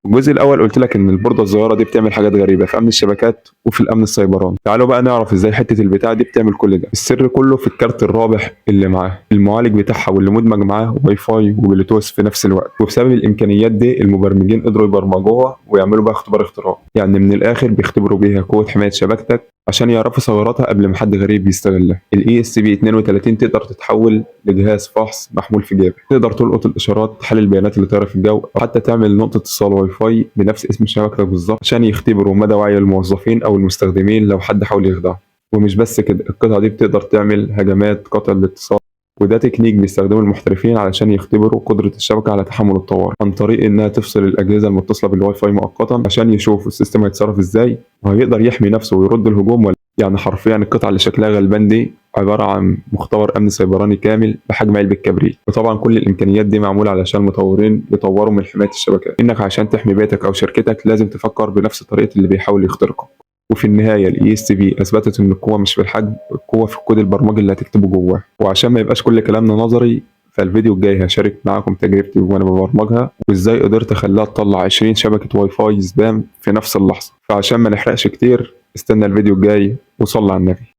الجزء الاول قلت لك ان البورده الصغيره دي بتعمل حاجات غريبه في امن الشبكات وفي الامن السيبراني. تعالوا بقى نعرف ازاي حته البتاع دي بتعمل كل ده. السر كله في الكارت الرابح اللي معاه، المعالج بتاعها واللي مدمج معاه واي فاي وبلوتوث في نفس الوقت. وبسبب الامكانيات دي المبرمجين قدروا يبرمجوها ويعملوا بقى اختبار اختراق، يعني من الاخر بيختبروا بيها قوه حمايه شبكتك عشان يعرفوا ثغراتها قبل ما حد غريب يستغلها. الاي اس بي 32 تقدر تتحول لجهاز فحص محمول في جيبك، تقدر تلقط الاشارات، تحلل البيانات اللي طايره في الجو، او حتى تعمل نقطه اتصال واي فاي بنفس اسم شبكتك بالظبط عشان يختبروا مدى وعي الموظفين او المستخدمين لو حد حاول يخدعهم. ومش بس كده، القطعه دي بتقدر تعمل هجمات قطع الاتصال، وده تكنيك بيستخدمه المحترفين علشان يختبروا قدرة الشبكة على تحمل الطوارئ، عن طريق إنها تفصل الأجهزة المتصلة بالواي فاي مؤقتا عشان يشوفوا السيستم هيتصرف إزاي وهيقدر يحمي نفسه ويرد الهجوم ولا. يعني حرفيا القطعة اللي شكلها غلبان دي عبارة عن مختبر أمن سيبراني كامل بحجم علبة كبريت. وطبعا كل الإمكانيات دي معمولة علشان المطورين يطوروا من حماية الشبكات، إنك عشان تحمي بيتك أو شركتك لازم تفكر بنفس طريقة اللي بيحاول يخترقك. وفي النهاية الاي اس بي اثبتت ان القوة مش في الحجم، القوة في الكود البرمجي اللي هتكتبه جواه. وعشان ما يبقاش كل كلامنا نظري، فالفيديو الجاي هشارك معاكم تجربتي وانا ببرمجها وازاي قدرت اخليها تطلع 20 شبكة واي فاي سبام في نفس اللحظة. فعشان ما نحرقش كتير، استنى الفيديو الجاي وصلي على النبي.